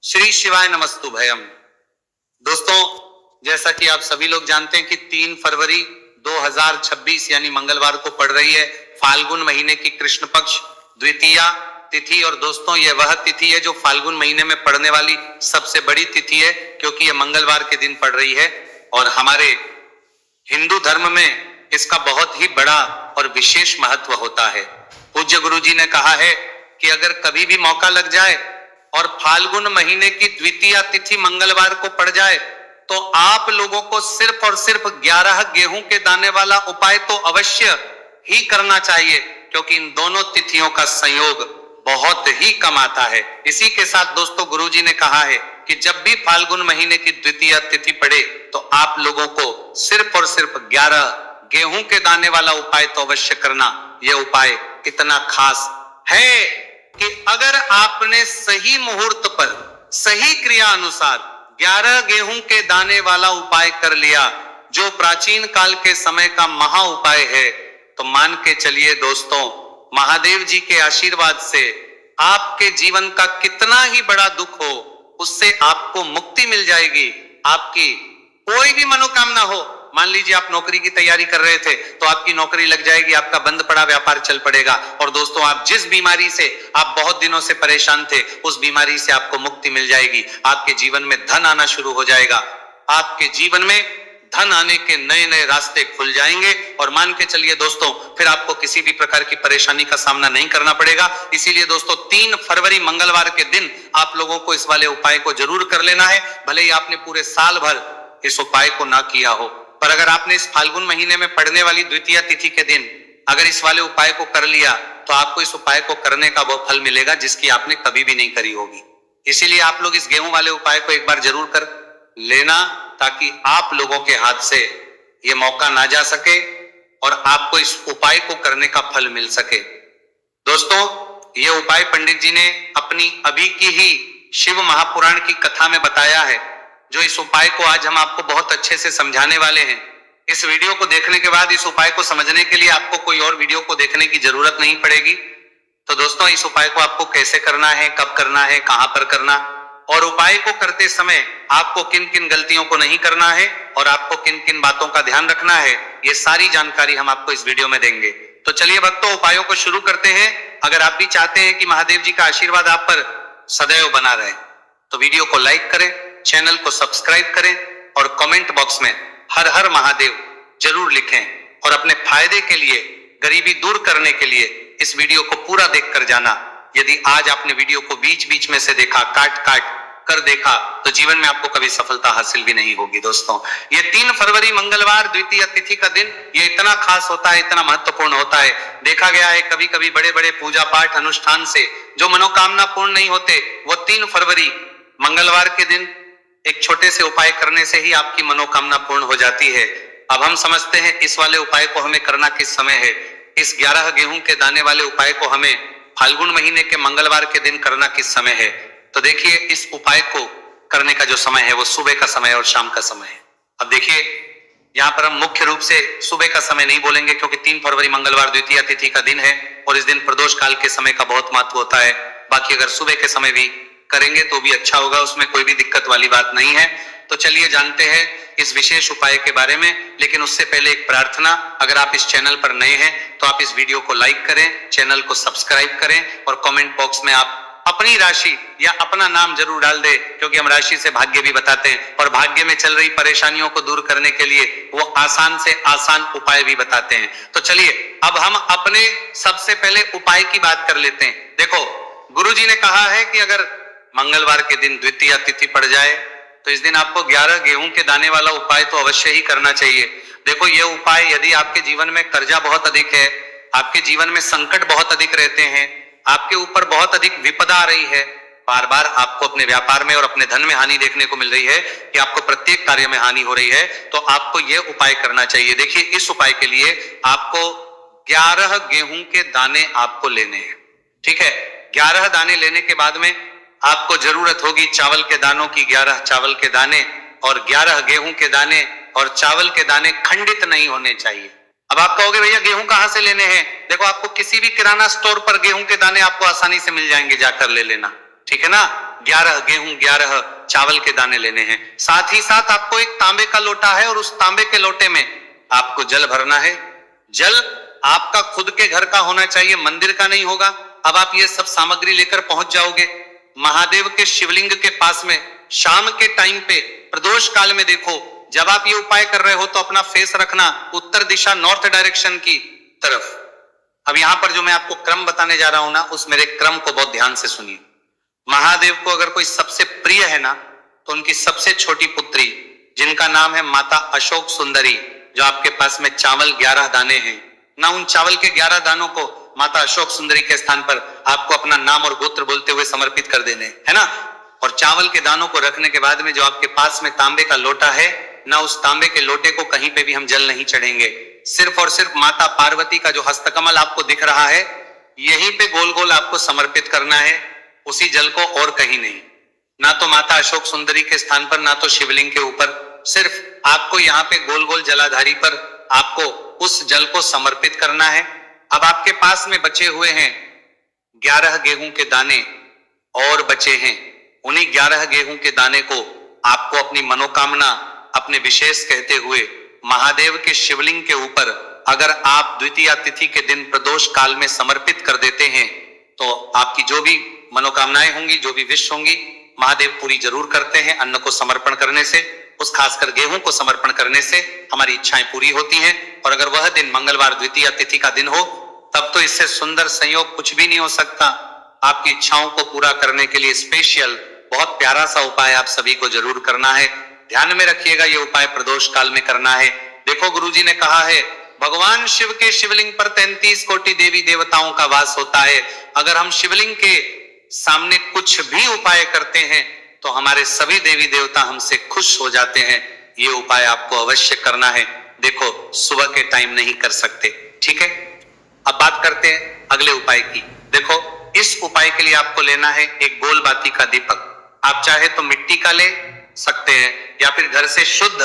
श्री शिवाय नमस्तु भयम। दोस्तों, जैसा कि आप सभी लोग जानते हैं कि 3 फरवरी 2026 यानी मंगलवार को पड़ रही है फाल्गुन महीने की कृष्ण पक्ष द्वितीया तिथि। और दोस्तों, यह वह तिथि है जो फाल्गुन महीने में पड़ने वाली सबसे बड़ी तिथि है, क्योंकि यह मंगलवार के दिन पड़ रही है। और हमारे हिंदू धर्म में इसका बहुत ही बड़ा और विशेष महत्व होता है। पूज्य गुरुजी ने कहा है कि अगर कभी भी मौका लग जाए और फाल्गुन महीने की द्वितीया तिथि मंगलवार को पड़ जाए तो आप लोगों को सिर्फ और सिर्फ 11 गेहूं के दाने वाला उपाय तो अवश्य ही करना चाहिए, क्योंकि इन दोनों तिथियों का संयोग बहुत ही कम आता है। इसी के साथ दोस्तों, गुरुजी ने कहा है कि जब भी फाल्गुन महीने की द्वितीया तिथि पड़े तो आप लोगों को सिर्फ और सिर्फ 11 गेहूं के दाने वाला उपाय तो अवश्य करना। यह उपाय इतना खास है कि अगर आपने सही मुहूर्त पर सही क्रिया अनुसार 11 गेहूं के दाने वाला उपाय कर लिया, जो प्राचीन काल के समय का महा उपाय है, तो मान के चलिए दोस्तों, महादेव जी के आशीर्वाद से आपके जीवन का कितना ही बड़ा दुख हो, उससे आपको मुक्ति मिल जाएगी। आपकी कोई भी मनोकामना हो, मान लीजिए आप नौकरी की तैयारी कर रहे थे तो आपकी नौकरी लग जाएगी, आपका बंद पड़ा व्यापार चल पड़ेगा। और दोस्तों, आप जिस बीमारी से आप बहुत दिनों से परेशान थे, उस बीमारी से आपको मुक्ति मिल जाएगी। आपके जीवन में धन आना शुरू हो जाएगा। आपके जीवन में धन आने के नए नए रास्ते खुल जाएंगे। और मान के चलिए दोस्तों, फिर आपको किसी भी प्रकार की परेशानी का सामना नहीं करना पड़ेगा। इसीलिए दोस्तों, 3 फरवरी मंगलवार के दिन आप लोगों को इस वाले उपाय को जरूर कर लेना है। भले ही आपने पूरे साल भर इस उपाय को ना किया हो, पर अगर आपने इस फाल्गुन महीने में पड़ने वाली द्वितीया तिथि के दिन अगर इस वाले उपाय को कर लिया तो आपको इस उपाय को करने का वो फल मिलेगा जिसकी आपने कभी भी नहीं करी होगी। इसीलिए आप लोग इस गेहूं वाले उपाय को एक बार जरूर कर लेना, ताकि आप लोगों के हाथ से ये मौका ना जा सके और आपको इस उपाय को करने का फल मिल सके। दोस्तों, ये उपाय पंडित जी ने अपनी अभी की ही शिव महापुराण की कथा में बताया है, जो इस उपाय को आज हम आपको बहुत अच्छे से समझाने वाले हैं। इस वीडियो को देखने के बाद इस उपाय को समझने के लिए आपको कोई और वीडियो को देखने की जरूरत नहीं पड़ेगी। तो दोस्तों, इस उपाय को आपको कैसे करना है, कब करना है, कहां पर करना, और उपाय को करते समय आपको किन किन गलतियों को नहीं करना है और आपको किन किन बातों का ध्यान रखना है, ये सारी जानकारी हम आपको इस वीडियो में देंगे। तो चलिए भक्तों, उपायों को शुरू करते हैं। अगर आप भी चाहते हैं कि महादेव जी का आशीर्वाद आप पर सदैव बना रहे, तो वीडियो को लाइक करें, चैनल को सब्सक्राइब करें और कमेंट बॉक्स में हर हर महादेव जरूर लिखें। और अपने फायदे के लिए, गरीबी दूर करने के लिए इस वीडियो को पूरा देखकर जाना। यदि आज आपने वीडियो को बीच बीच में से देखा, काट काट कर देखा, तो जीवन में आपको कभी सफलता हासिल भी नहीं होगी। दोस्तों, ये 3 फरवरी मंगलवार द्वितीय तिथि का दिन ये इतना खास होता है, इतना महत्वपूर्ण होता है। देखा गया है कभी कभी बड़े बड़े पूजा पाठ अनुष्ठान से जो मनोकामना पूर्ण नहीं होते, वो 3 फरवरी मंगलवार के दिन एक छोटे से उपाय करने से ही आपकी मनोकामना पूर्ण हो जाती है। अब हम समझते हैं इस वाले उपाय को हमें करना किस समय है। इस 11 गेहूं के दाने वाले उपाय को हमें फाल्गुन महीने के मंगलवार के दिन करना किस समय है। तो देखिए, इस उपाय को करने का जो समय है वो सुबह का समय और शाम का समय है। अब देखिए, यहाँ पर हम मुख्य रूप से सुबह का समय नहीं बोलेंगे, क्योंकि 3 फरवरी मंगलवार द्वितीया तिथि का दिन है और इस दिन प्रदोष काल के समय का बहुत महत्व होता है। बाकी अगर सुबह के समय भी करेंगे तो भी अच्छा होगा, उसमें कोई भी दिक्कत वाली बात नहीं है। तो चलिए जानते हैं इस विशेष उपाय के बारे में। लेकिन उससे पहले एक प्रार्थना, अगर आप इस चैनल पर नए हैं तो आप इस वीडियो को लाइक करें, चैनल को सब्सक्राइब करें और कमेंट बॉक्स में आप अपनी राशि या अपना नाम जरूर डाल दें, क्योंकि हम राशि से भाग्य भी बताते हैं और भाग्य में चल रही परेशानियों को दूर करने के लिए वो आसान से आसान उपाय भी बताते हैं। तो चलिए अब हम अपने सबसे पहले उपाय की बात कर लेते हैं। देखो, गुरुजी ने कहा है कि अगर मंगलवार के दिन द्वितीया तिथि पड़ जाए तो इस दिन आपको 11 गेहूं के दाने वाला उपाय तो अवश्य ही करना चाहिए। देखो, यह उपाय यदि आपके जीवन में कर्जा बहुत अधिक है, आपके जीवन में संकट बहुत अधिक रहते हैं, आपके ऊपर बहुत अधिक विपदा आ रही है, बार बार आपको अपने व्यापार में और अपने धन में हानि देखने को मिल रही है कि आपको प्रत्येक कार्य में हानि हो रही है, तो आपको यह उपाय करना चाहिए। देखिए, इस उपाय के लिए आपको 11 गेहूं के दाने आपको लेने हैं। ठीक है, 11 दाने लेने के बाद में आपको जरूरत होगी चावल के दानों की। 11 चावल के दाने और 11 गेहूं के दाने, और चावल के दाने खंडित नहीं होने चाहिए। अब आप कहोगे भैया गेहूं कहां से लेने हैं? देखो, आपको किसी भी किराना स्टोर पर गेहूं के दाने आपको आसानी से मिल जाएंगे, जाकर ले लेना। ठीक है ना। 11 गेहूं 11 चावल के दाने लेने हैं। साथ ही साथ आपको एक तांबे का लोटा है और उस तांबे के लोटे में आपको जल भरना है। जल आपका खुद के घर का होना चाहिए, मंदिर का नहीं होगा। अब आप ये सब सामग्री लेकर पहुंच जाओगे महादेव के शिवलिंग के पास में। शाम के टाइम पे प्रदोष काल में देखो, जब आप ये उपाय कर रहे हो तो अपना फेस रखना उत्तर दिशा, नॉर्थ डायरेक्शन की तरफ। अब यहां पर जो मैं आपको क्रम बताने जा रहा हूं ना, उस मेरे क्रम को बहुत ध्यान से सुनिए। महादेव को अगर कोई सबसे प्रिय है ना, तो उनकी सबसे छोटी पुत्री जिनका नाम है माता अशोक सुंदरी, जो आपके पास में चावल 11 दाने हैं ना, उन चावल के 11 दानों को माता अशोक सुंदरी के स्थान पर आपको अपना नाम और गोत्र बोलते हुए समर्पित कर देने है ना। और चावल के दानों को रखने के बाद में जो आपके पास में तांबे का लोटा है ना, उस तांबे के लोटे को कहीं पे भी हम जल नहीं चढ़ेंगे। सिर्फ और सिर्फ माता पार्वती का जो हस्तकमल आपको दिख रहा है, यहीं पे गोल गोल आपको समर्पित करना है, उसी जल को, और कहीं नहीं। ना तो माता अशोक सुंदरी के स्थान पर, ना तो शिवलिंग के ऊपर, सिर्फ आपको यहाँ पे गोल गोल जलाधारी पर आपको उस जल को समर्पित करना है। अब आपके पास में बचे हुए हैं 11 गेहूं के दाने और बचे हैं। उन्हीं 11 गेहूं के दाने को आपको अपनी मनोकामना, अपने विशेष कहते हुए महादेव के शिवलिंग के ऊपर अगर आप द्वितीया तिथि के दिन प्रदोष काल में समर्पित कर देते हैं, तो आपकी जो भी मनोकामनाएं होंगी, जो भी विश होंगी, महादेव पूरी जरूर करते हैं। अन्न को समर्पण करने से, उस खासकर गेहूं को समर्पण करने से हमारी इच्छाएं पूरी होती हैं। और अगर वह दिन मंगलवार द्वितीया तिथि का दिन हो, तब तो इससे सुंदर संयोग कुछ भी नहीं हो सकता। आपकी इच्छाओं को पूरा करने के लिए स्पेशल बहुत प्यारा सा उपाय आप सभी को जरूर करना है। ध्यान में रखिएगा, ये उपाय प्रदोष काल में करना है। देखो, गुरुजी ने कहा है भगवान शिव के शिवलिंग पर 33 कोटि देवी देवताओं का वास होता है। अगर हम शिवलिंग के सामने कुछ भी उपाय करते हैं तो हमारे सभी देवी देवता हमसे खुश हो जाते हैं। ये उपाय आपको अवश्य करना है। देखो, सुबह के टाइम नहीं कर सकते, ठीक है। अब बात करते हैं अगले उपाय की। देखो, इस उपाय के लिए आपको लेना है एक गोल बाती का दीपक। आप चाहे तो मिट्टी का ले सकते हैं, या फिर घर से शुद्ध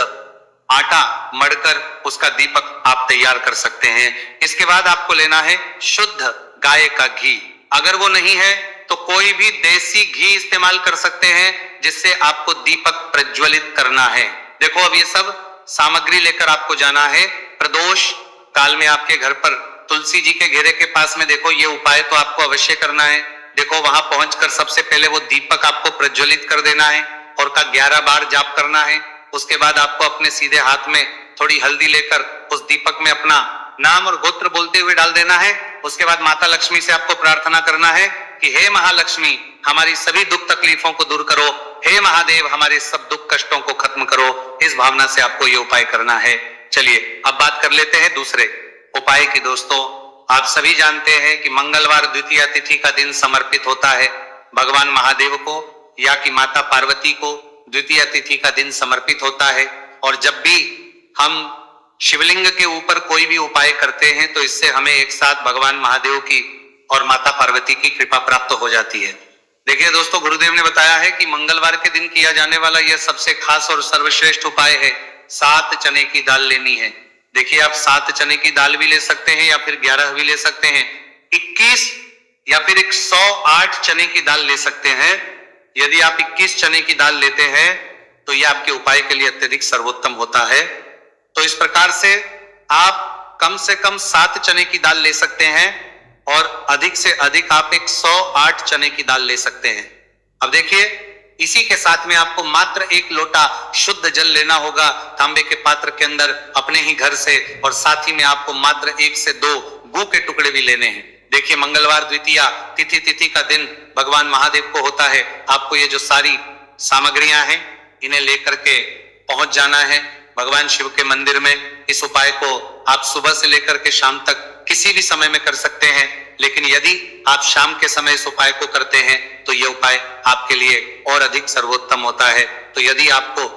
आटा मढ़कर उसका दीपक आप तैयार कर सकते हैं। इसके बाद आपको लेना है शुद्ध गाय का घी। अगर वो नहीं है तो कोई भी देसी घी इस्तेमाल कर सकते हैं, जिससे आपको दीपक प्रज्वलित करना है। देखो, अब ये सब सामग्री लेकर आपको जाना है प्रदोष काल में आपके घर पर तुलसी जी के घेरे के पास में। देखो, ये उपाय तो आपको अवश्य करना है। देखो, वहां पहुंचकर सबसे पहले वो दीपक आपको प्रज्वलित कर देना है और का 11 बार जाप करना है। उसके बाद आपको अपने सीधे हाथ में थोड़ी हल्दी लेकर उस दीपक में अपना नाम और गोत्र बोलते हुए डाल देना है। उसके बाद माता लक्ष्मी से आपको प्रार्थना करना है कि हे महालक्ष्मी, हमारी सभी दुख तकलीफों को दूर करो। हे महादेव, हमारे सब दुख कष्टों को खत्म करो। इस भावना से आपको ये उपाय करना है। चलिए, अब बात कर लेते हैं दूसरे उपाय की। दोस्तों, आप सभी जानते हैं कि मंगलवार द्वितीया तिथि का दिन समर्पित होता है भगवान महादेव को, या कि माता पार्वती को द्वितीया तिथि का दिन समर्पित होता है। और जब भी हम शिवलिंग के ऊपर कोई भी उपाय करते हैं तो इससे हमें एक साथ भगवान महादेव की और माता पार्वती की कृपा प्राप्त हो जाती है। देखिए दोस्तों, गुरुदेव ने बताया है कि मंगलवार के दिन किया जाने वाला यह सबसे खास और सर्वश्रेष्ठ उपाय है। 7 चने की दाल लेनी है। देखिए, आप 7 चने की दाल भी ले सकते हैं या फिर 11 भी ले सकते हैं। 21 या फिर 108 चने की दाल ले सकते हैं। यदि आप 21 चने की दाल लेते हैं तो यह आपके उपाय के लिए अत्यधिक सर्वोत्तम होता है। तो इस प्रकार से आप कम से कम 7 चने की दाल ले सकते हैं और अधिक से अधिक आप 108 चने की दाल ले सकते हैं। अब देखिए, इसी के साथ में आपको मात्र 1 लोटा शुद्ध जल लेना होगा तांबे के पात्र के अंदर अपने ही घर से, और साथ ही में आपको मात्र 1 से 2 गू के टुकड़े भी लेने हैं। देखिए, मंगलवार द्वितीया तिथि का दिन भगवान महादेव को होता है। आपको ये जो सारी सामग्रियां हैं, इन्हें लेकर के पहुंच जाना है भगवान शिव के मंदिर में। इस उपाय को आप सुबह से लेकर के शाम तक किसी भी समय में कर सकते हैं, लेकिन यदि आप शाम के समय इस उपाय को करते हैं तो यह उपाय आपके लिए और अधिक सर्वोत्तम होता है। तो यदि आपको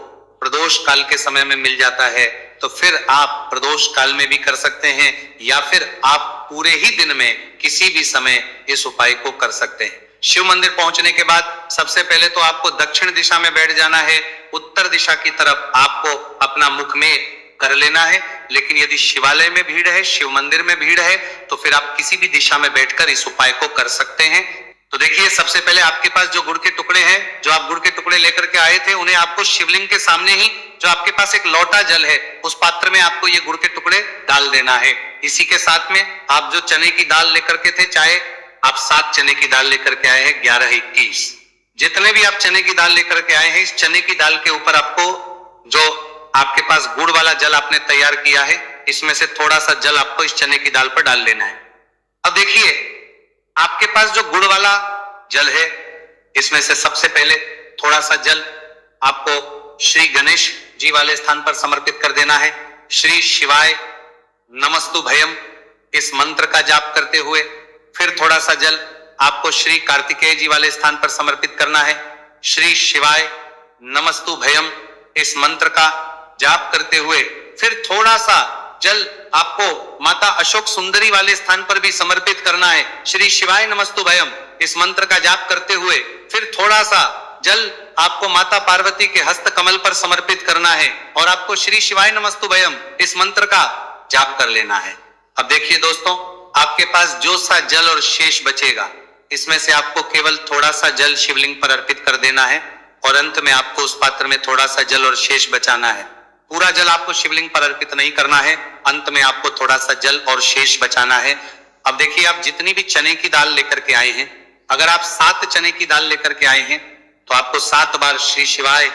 प्रदोष काल के समय में मिल जाता है तो फिर आप प्रदोष काल में भी कर सकते हैं, या फिर आप पूरे ही दिन में किसी भी समय इस उपाय को कर सकते हैं। शिव मंदिर पहुंचने के बाद सबसे पहले तो आपको दक्षिण दिशा में बैठ जाना है। उत्तर दिशा की तरफ आपको अपना मुख में कर लेना है। लेकिन यदि शिवालय में भीड़ है, शिव मंदिर में भीड़ है, तो फिर आप किसी भी दिशा में बैठकर इस उपाय को कर सकते हैं। तो देखिए, सबसे पहले आपके पास जो गुड़ के टुकड़े हैं, जो आप गुड़ के टुकड़े लेकर के आए थे, उन्हें आपको शिवलिंग के सामने ही जो आपके पास एक लोटा जल है, उस पात्र में आपको ये गुड़ के टुकड़े डाल देना है। इसी के साथ में आप जो चने की दाल लेकर के थे, चाहे आप 7 चने की दाल लेकर के आए हैं, 11, 21, जितने भी आप चने की दाल लेकर के आए हैं, इस चने की दाल के ऊपर आपको जो आपके पास गुड़ वाला जल आपने तैयार किया है, इसमें से थोड़ा सा जल आपको इस चने की दाल पर डाल लेना है। अब देखिए, आपके पास जो गुड़ वाला जल है, इसमें से सबसे पहले थोड़ा सा जल आपको श्री गणेश जी वाले स्थान पर समर्पित कर देना है। श्री शिवाय नमस्तुभयम इस मंत्र का जाप करते हुए फिर थोड़ा सा जल आपको श्री कार्तिकेय जी वाले स्थान पर समर्पित करना है। श्री शिवाय नमस्तुभयम इस मंत्र का जाप करते हुए फिर थोड़ा सा जल आपको माता अशोक सुंदरी वाले स्थान पर भी समर्पित करना है। श्री शिवाय नमस्तुभयम इस मंत्र का जाप करते हुए फिर थोड़ा सा जल आपको माता पार्वती के हस्त कमल पर समर्पित करना है और आपको श्री शिवाय नमस्तुभयम इस मंत्र का जाप कर लेना है। अब देखिए दोस्तों, आपके पास जो सा जल और शेष बचेगा, इसमें से आपको केवल थोड़ा सा जल शिवलिंग पर अर्पित कर देना है और अंत में आपको उस पात्र में थोड़ा सा जल और शेष बचाना है। पूरा जल आपको शिवलिंग पर अर्पित नहीं करना है, अंत में आपको थोड़ा सा जल और शेष बचाना है। अब देखिए, आप जितनी भी चने की दाल लेकर के आए हैं, अगर आप 7 चने की दाल लेकर के आए हैं, तो आपको 7 बार श्री शिवाय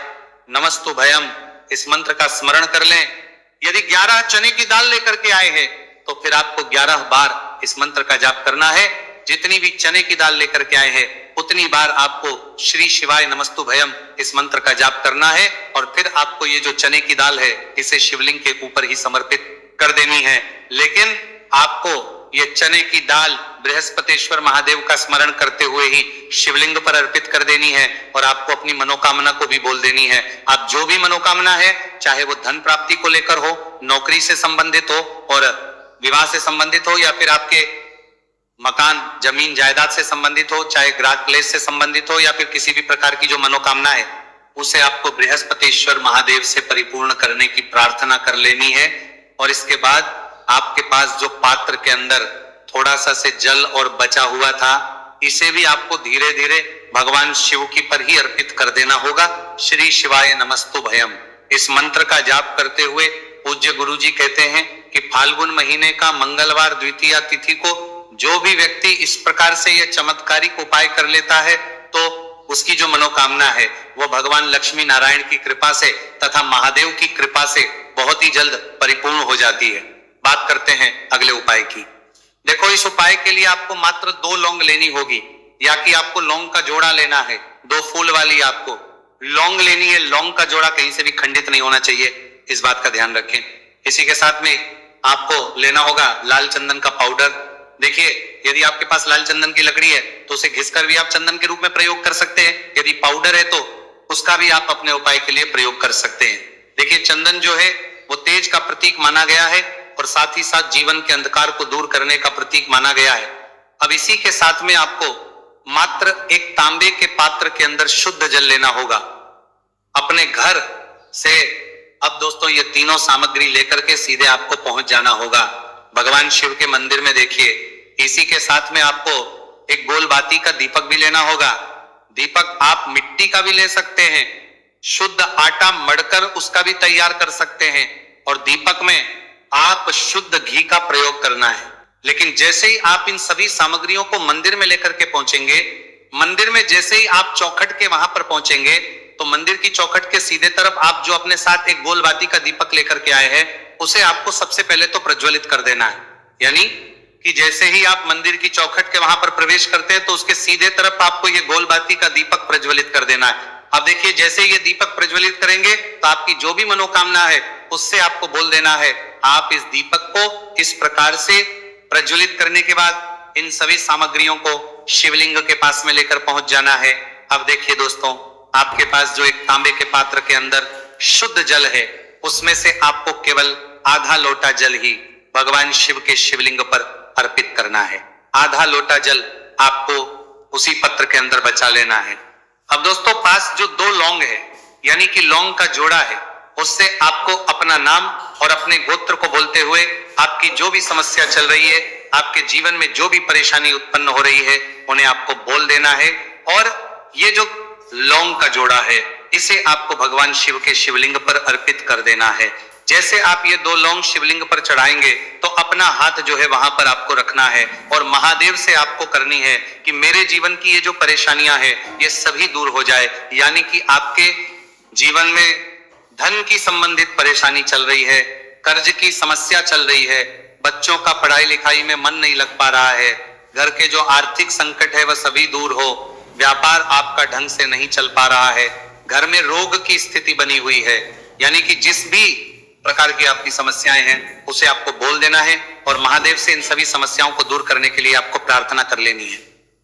नमस्तुभयम इस मंत्र का स्मरण कर लें। यदि 11 चने की दाल लेकर के आए हैं, तो फिर आपको 11 बार इस मंत्र का जाप करना है। जितनी भी चने की दाल लेकर के आए हैं, उतनी बार आपको श्री शिवाय नमस्तुभयम इस मंत्र का जाप करना है और फिर आपको ये जो चने की दाल है, इसे शिवलिंग के ऊपर ही समर्पित कर देनी है। लेकिन आपको ये चने की दाल बृहस्पतिश्वर महादेव का स्मरण करते हुए ही शिवलिंग पर अर्पित कर देनी है और आपको अपनी मनोकामना को भी बोल देनी है। आप जो भी मनोकामना है, चाहे वो धन प्राप्ति को लेकर हो, नौकरी से संबंधित हो और विवाह से संबंधित हो, या फिर आपके मकान जमीन जायदाद से संबंधित हो, चाहे ग्राहक क्लेश से संबंधित हो, या फिर किसी भी प्रकार की जो मनोकामना है, उसे आपको बृहस्पतिश्वर महादेव से परिपूर्ण करने की प्रार्थना कर लेनी है। और इसके बाद आपके पास जो पात्र के अंदर थोड़ा सा से जल और बचा हुआ था, इसे भी आपको धीरे धीरे भगवान शिव की पर ही अर्पित कर देना होगा। श्री शिवाय नमस्तुभयम इस मंत्र का जाप करते हुए पूज्य गुरु जी कहते हैं कि फाल्गुन महीने का मंगलवार द्वितीया तिथि को जो भी व्यक्ति इस प्रकार से यह चमत्कारिक उपाय कर लेता है, तो उसकी जो मनोकामना है वो भगवान लक्ष्मी नारायण की कृपा से तथा महादेव की कृपा से बहुत ही जल्द परिपूर्ण हो जाती है। बात करते हैं अगले उपाय की। देखो, इस उपाय के लिए आपको मात्र 2 लौंग लेनी होगी, या कि आपको लौंग का जोड़ा लेना है। 2 फूल वाली आपको लौंग लेनी है। लौंग का जोड़ा कहीं से भी खंडित नहीं होना चाहिए, इस बात का ध्यान रखें। इसी के साथ में आपको लेना होगा लाल चंदन का पाउडर। देखिए, यदि आपके पास लाल चंदन की लकड़ी है तो उसे घिसकर भी आप चंदन के रूप में प्रयोग कर सकते हैं। यदि पाउडर है तो उसका भी आप अपने उपाय के लिए प्रयोग कर सकते हैं। देखिए, चंदन जो है वो तेज का प्रतीक माना गया है और साथ ही साथ जीवन के अंधकार को दूर करने का प्रतीक माना गया है। अब इसी के साथ में आपको मात्र एक तांबे के पात्र के अंदर शुद्ध जल लेना होगा अपने घर से। अब दोस्तों, ये तीनों सामग्री लेकर के सीधे आपको पहुंच जाना होगा भगवान शिव के मंदिर में। देखिए, इसी के साथ में आपको एक गोल बाती का दीपक भी लेना होगा। दीपक आप मिट्टी का भी ले सकते हैं, शुद्ध आटा मढ़कर उसका भी तैयार कर सकते हैं, और दीपक में आप शुद्ध घी का प्रयोग करना है। लेकिन जैसे ही आप इन सभी सामग्रियों को मंदिर में लेकर के पहुंचेंगे, मंदिर में जैसे ही आप चौखट के वहां पर पहुंचेंगे, तो मंदिर की चौखट के सीधे तरफ आप जो अपने साथ एक गोल बाती का दीपक लेकर के आए हैं, उसे आपको सबसे पहले तो प्रज्वलित कर देना है। यानी कि जैसे ही आप मंदिर की चौखट के वहां पर प्रवेश करते हैं, तो उसके सीधे तरफ आपको ये गोल बाती का दीपक प्रज्वलित कर देना है। अब देखिए, जैसे ये दीपक प्रज्वलित करेंगे, तो आपकी जो भी मनोकामना है उससे आपको बोल देना है। आप इस दीपक को इस प्रकार से प्रज्वलित करने के बाद इन सभी सामग्रियों को शिवलिंग के पास में लेकर पहुंच जाना है। अब देखिए दोस्तों, आपके पास जो एक तांबे के पात्र के अंदर शुद्ध जल है, उसमें से आपको केवल आधा लोटा जल ही भगवान शिव के शिवलिंग पर अर्पित करना है। आधा लोटा जल आपको उसी पत्र के अंदर बचा लेना है। अब दोस्तों, पास जो 2 लौंग है, यानी कि लौंग का जोड़ा है, उससे आपको अपना नाम और अपने गोत्र को बोलते हुए आपकी जो भी समस्या चल रही है, आपके जीवन में जो भी परेशानी उत्पन्न हो रही है, उन्हें आपको बोल देना है। और ये जो लौंग का जोड़ा है, इसे आपको भगवान शिव के शिवलिंग पर अर्पित कर देना है। जैसे आप ये 2 लौंग शिवलिंग पर चढ़ाएंगे तो अपना हाथ जो है वहां पर आपको रखना है और महादेव से आपको करनी है कि मेरे जीवन की ये जो परेशानियां हैं ये सभी दूर हो जाए। यानी कि आपके जीवन में धन की संबंधित परेशानी चल रही है, कर्ज की समस्या चल रही है, बच्चों का पढ़ाई लिखाई में मन नहीं लग पा रहा है, घर के जो आर्थिक संकट है वह सभी दूर हो, व्यापार आपका ढंग से नहीं चल पा रहा है, घर में रोग की स्थिति बनी हुई है, यानी कि जिस भी प्रकार की आपकी समस्याएं हैं उसे आपको बोल देना है और महादेव से इन सभी समस्याओं को दूर करने के लिए आपको प्रार्थना कर लेनी है।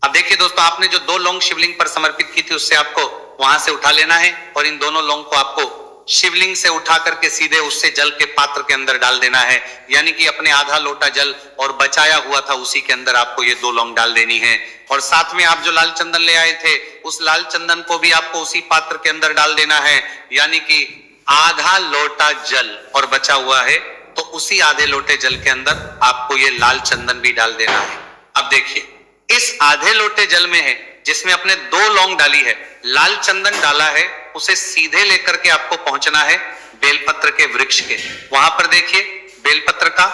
अब देखिए दोस्तों, आपने जो 2 लौंग शिवलिंग पर समर्पित की थी उससे आपको वहां से उठा लेना है और इन दोनों लौंग को आपको शिवलिंग से उठा करके सीधे उससे जल के पात्र के अंदर डाल देना है। यानी कि अपने आधा लोटा जल और बचाया हुआ था उसी के अंदर आपको ये 2 लौंग डाल देनी है। और साथ में आप जो लाल चंदन ले आए थे उस लाल चंदन को भी आपको उसी पात्र के अंदर डाल देना है। यानी कि आधा लोटा जल और बचा हुआ है तो उसी आधे लोटे जल के अंदर आपको ये लाल चंदन भी डाल देना है। अब देखिए, इस आधे लोटे जल में है जिसमें अपने 2 लौंग डाली है, लाल चंदन डाला है, उसे सीधे लेकर के आपको पहुंचना है बेलपत्र के वृक्ष के। वहां पर देखिए बेलपत्र का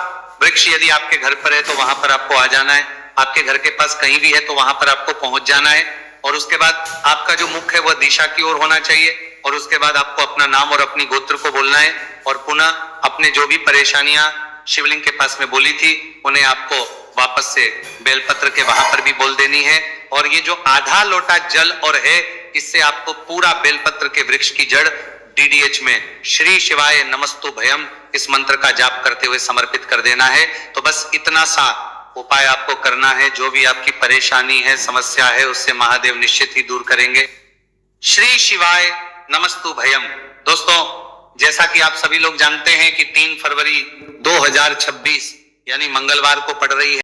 वृक्ष यदि आपके घर पर है तो वहां पर आपको आ जाना है, आपके घर के पास कहीं भी है तो वहां पर आपको पहुंच जाना है। और उसके बाद आपका जो मुख है वह दिशा की ओर होना चाहिए और उसके बाद आपको अपना नाम और अपनी गोत्र को बोलना है और पुनः अपने जो भी परेशानियां शिवलिंग के पास में बोली थी उन्हें आपको वापस से बेलपत्र के वहां पर भी बोल देनी है। और ये जो आधा लोटा जल और है इससे आपको पूरा बेलपत्र के वृक्ष की जड़ DDH में श्री शिवाय नमस्तु भयम इस मंत्र का जाप करते हुए समर्पित कर देना है। तो बस इतना सा उपाय आपको करना है, जो भी आपकी परेशानी है, समस्या है, उससे महादेव निश्चित ही दूर करेंगे। श्री शिवाय नमस्तु भयम। दोस्तों, जैसा कि आप सभी लोग जानते हैं कि 3 फरवरी 2026 यानी मंगलवार को पड़ रही है